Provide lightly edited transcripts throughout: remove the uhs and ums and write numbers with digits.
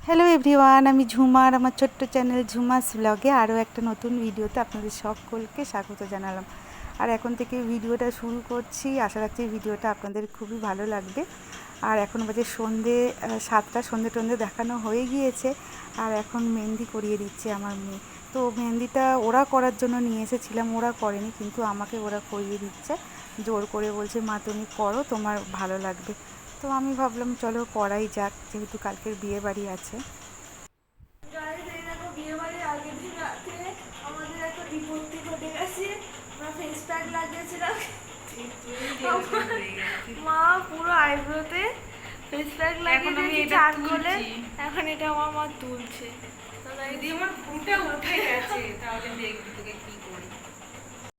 Hello everyone, আমি ঝুমা আর আমার ছোট্ট চ্যানেল ঝুমাস ব্লগে আরও একটা নতুন ভিডিওতে আপনাদের সকলকে স্বাগত জানালাম। আর এখন থেকে ভিডিওটা শুরু করছি, আশা রাখছি ভিডিওটা আপনাদের খুবই ভালো লাগবে। আর এখন বাজে সন্ধে 7টা, সন্ধে টন্ধে দেখানো হয়ে গিয়েছে। আর এখন মেহেন্দি করিয়ে দিচ্ছে আমার মেয়ে। তো মেহেন্দিটা ওরা করার জন্য নিয়ে এসেছিলাম, ওরা করেনি, কিন্তু আমাকে ওরা করিয়ে দিচ্ছে জোর করে। বলছে, মা তুমি করো, তোমার ভালো লাগবে। তো আমি ভাবলাম চলো করাই যাক, যেহেতু কালকের বিয়ে বাড়ি আছে। বিয়ে বাড়ির আগের দিন রাতে আমাদের একটা বিপত্তি ঘটে গেছে। আমরা ফেস প্যাক লাগিয়েছিলাম, মা পুরো আইব্রোতে ফেস প্যাক লাগিয়ে দিয়েছে চারকোলে। এখন এটা আমার মা তুলছে। যদি আমার ঘুমটা উঠে গেছে তাহলে দেখবি তোকে কি করি।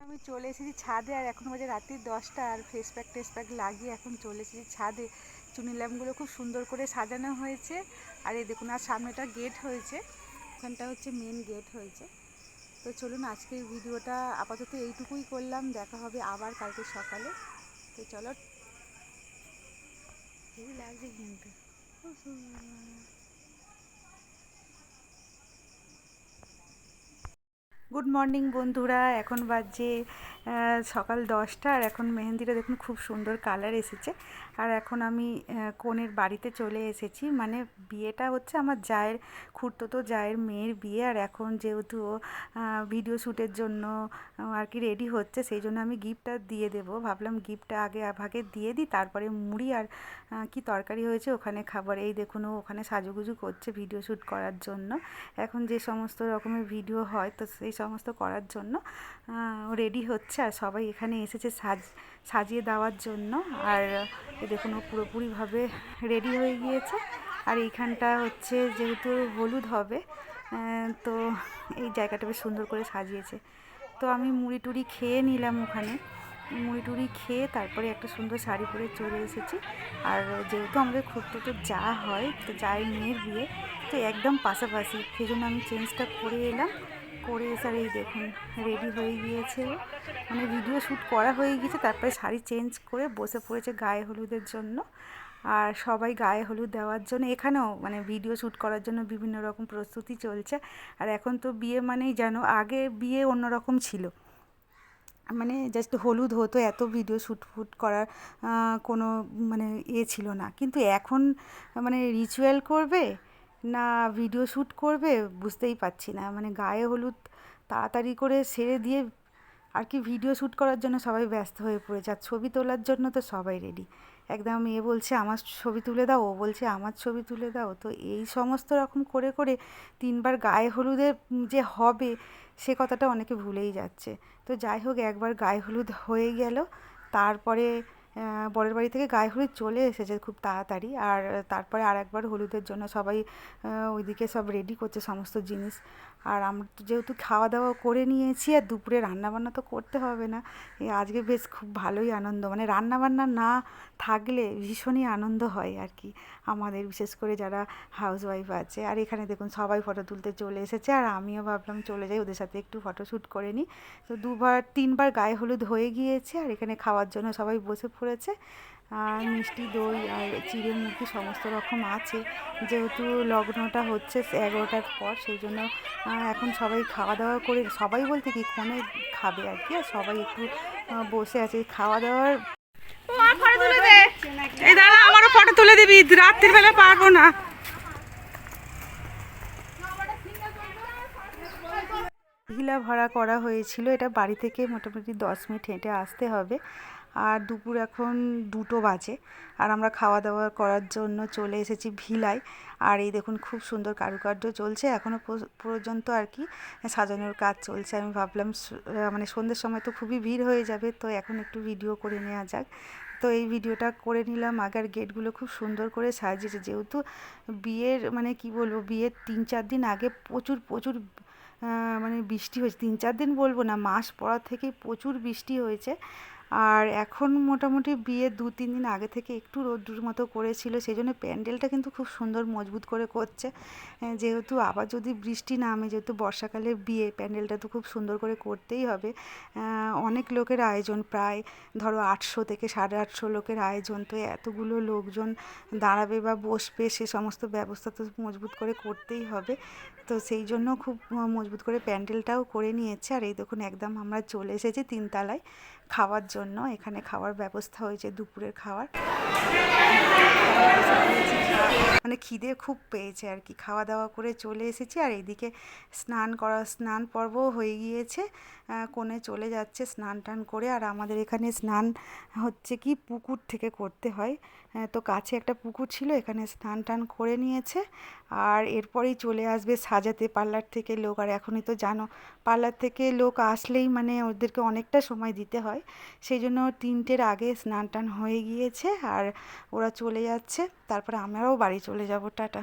আমি চলে এসেছি ছাদে, আর এখন বাজে রাত্রি 10টা। আর ফেস প্যাক টেস প্যাক লাগিয়ে এখন চলে এসেছি ছাদে। চুনি ল্যাম্পগুলো খুব সুন্দর করে সাজানো হয়েছে। আর এই দেখুন, আর সামনেটা গেট হয়েছে, ওখানটা হচ্ছে মেন গেট হয়েছে। তো চলুন, আজকের ভিডিওটা আপাতত এইটুকুই করলাম, দেখা হবে আবার কালকে সকালে। তো চলো, হেভি লাগছে কিন্তু। গুড মর্নিং বন্ধুরা, এখন বাজে সকাল 10টা। আর এখন মেহেন্দিটা দেখুন খুব সুন্দর কালার এসেছে। আর এখন আমি কনের বাড়িতে চলে এসেছি, মানে বিয়েটা হচ্ছে আমার জায়ের, খুড়তুতো জায়ের মেয়ের বিয়ে। আর এখন যেহেতু ভিডিও শ্যুটের জন্য আর কি রেডি হচ্ছে, সেই জন্য আমি গিফটটা দিয়ে দেবো। ভাবলাম গিফটটা আগে ভাগে দিয়ে দিই, তারপরে মুড়ি আর কি তরকারি হয়েছে ওখানে খাবার। এই দেখুন, ও ওখানে সাজুগুজু করছে ভিডিও শ্যুট করার জন্য। এখন যে সমস্ত রকমের ভিডিও হয়, তো সেই সমস্ত করার জন্য রেডি হচ্ছে। আর সবাই এখানে এসেছে সাজিয়ে দেওয়ার জন্য। আর দেখুন, ও পুরোপুরিভাবে রেডি হয়ে গিয়েছে। আর এইখানটা হচ্ছে যেহেতু হলুদ হবে, তো এই জায়গাটা বেশ সুন্দর করে সাজিয়েছে। তো আমি মুড়ি টুড়ি খেয়ে নিলাম ওখানে, মুড়ি টুড়ি খেয়ে তারপরে একটা সুন্দর শাড়ি পরে চলে এসেছি। আর যেহেতু আমাদের খুড়তুতো যা হয়, তো জায়ের মেয়ের বিয়ে, তো একদম পাশাপাশি, সেই জন্য আমি চেঞ্জটা করে এলাম। করে এসে আর এই দেখুন রেডি হয়ে গিয়েছে, মানে ভিডিও শ্যুট করা হয়ে গিয়েছে, তারপরে শাড়ি চেঞ্জ করে বসে পড়েছে গায়ে হলুদের জন্য। আর সবাই গায়ে হলুদ দেওয়ার জন্য, এখানেও মানে ভিডিও শ্যুট করার জন্য বিভিন্ন রকম প্রস্তুতি চলছে। আর এখন তো বিয়ে মানেই যেন, আগে বিয়ে অন্যরকম ছিল, মানে জাস্ট হলুদ হতো, এত ভিডিও শ্যুট ফুট করার কোনো মানে ছিল না। কিন্তু এখন মানে রিচুয়াল করবে না ভিডিও শ্যুট করবে বুঝতেই পারছি না। মানে গায়ে হলুদ তাড়াতাড়ি করে সেরে দিয়ে আর কি ভিডিও শ্যুট করার জন্য সবাই ব্যস্ত হয়ে পড়েছে। আর ছবি তোলার জন্য তো সবাই রেডি, একদম। এ বলছে আমার ছবি তুলে দাও, ও বলছে আমার ছবি তুলে দাও। তো এই সমস্ত রকম করে করে 3বার গায়ে হলুদের যে হবে, সে কথাটা অনেকে ভুলেই যাচ্ছে। তো যাই হোক, একবার গায়ে হলুদ হয়ে গেল, তারপরে বরের বাড়ি থেকে গায়ে হলুদ চলে এসেছে খুব তাড়াতাড়ি। আর তারপরে আর একবার হলুদের জন্য সবাই ওইদিকে সব রেডি করছে সমস্ত জিনিস। আর আমরা তো যেহেতু খাওয়া দাওয়া করে নিয়েছি, আর দুপুরে রান্নাবান্না তো করতে হবে না। আজকে বেশ খুব ভালোই আনন্দ, মানে রান্নাবান্না না থাকলে ভীষণই আনন্দ হয় আর কি আমাদের, বিশেষ করে যারা হাউসওয়াইফ আছে। আর এখানে দেখুন সবাই ফটো তুলতে চলে এসেছে, আর আমিও ভাবলাম চলে যাই ওদের সাথে একটু ফটোশ্যুট করে নিই। তো 2-3বার গায়ে হলুদ হয়ে গিয়েছে, আর এখানে খাওয়ার জন্য সবাই বসে পড়েছে। আর মিষ্টি দই আর চিড়ে মুড়কি সমস্ত রকম আছে। যেহেতু লগ্নটা হচ্ছে 11টার পর, সেই জন্য এখন সবাই খাওয়া দাওয়া করে, সবাই বলতে কি কোণে খাবে আর কি, আর সবাই একটু বসে আছে খাওয়া দাওয়ার। এই দাদা, আমারও ফটো তুলে দিবি, রাত্রির বেলা পারবো না। মহিলা ভাড়া করা হয়েছিল, এটা বাড়ি থেকে মোটামুটি 10 মিনিট হেঁটে আসতে হবে। আর দুপুর এখন 2টো বাজে, আর আমরা খাওয়া দাওয়া করার জন্য চলে এসেছি ভিলায়। আর এই দেখুন খুব সুন্দর কারুকার্য চলছে এখনও পর্যন্ত আর কি, সাজানোর কাজ চলছে। আমি ভাবলাম মানে সন্ধ্যের সময় তো খুবই ভিড় হয়ে যাবে, তো এখন একটু ভিডিও করে নেওয়া যাক। তো এই ভিডিওটা করে নিলাম। আগের গেটগুলো খুব সুন্দর করে সাজিয়েছে, যেহেতু বিয়ের মানে কি বলবো, বিয়ের 3-4 দিন আগে প্রচুর প্রচুর মানে বৃষ্টি হয়েছে। 3-4 দিন বলবো না, মাস পড়া থেকেই প্রচুর বৃষ্টি হয়েছে। আর এখন মোটামুটি বিয়ের 2-3 দিন আগে থেকে একটু রোদ্দুর মতো করেছিল, সেই জন্য প্যান্ডেলটা কিন্তু খুব সুন্দর মজবুত করে করছে। যেহেতু আবার যদি বৃষ্টি নামে, যেহেতু বর্ষাকালে বিয়ে, প্যান্ডেলটা তো খুব সুন্দর করে করতেই হবে। অনেক লোকের আয়োজন, প্রায় ধরো 800 থেকে 850 লোকের আয়োজন, তো এতগুলো লোকজন দাঁড়াবে বা বসবে সে সমস্ত ব্যবস্থা তো মজবুত করে করতেই হবে। তো সেই জন্য খুব মজবুত করে প্যান্ডেলটাও করে নিয়েছে। আর এই দেখুন একদম আমরা চলে এসেছি 3 তলায় খাওয়ার জন্য। এখানে খাওয়ার ব্যবস্থা হয়েছে, দুপুরের খাওয়ার। মানে খিদে খুব পেয়েছে আর কি, খাওয়া দাওয়া করে চলে এসেছি। আর এইদিকে স্নান পর্বও হয়ে গিয়েছে, কনে চলে যাচ্ছে স্নান টান করে। আর আমাদের এখানে স্নান হচ্ছে কি পুকুর থেকে করতে হয়, তো কাছে একটা পুকুর ছিল, এখানে স্নান টান করে নিয়েছে। আর এরপরেই চলে আসবে সাজাতে পার্লার থেকে লোক। আর এখনই তো জানো পার্লার থেকে লোক আসলেই মানে ওদেরকে অনেকটা সময় দিতে হয়, সেই জন্য 3টের আগে স্নান টান হয়ে গিয়েছে আর ওরা চলে যাচ্ছে। তারপরে আমরাও বাড়ি চলে যাব। টাটা।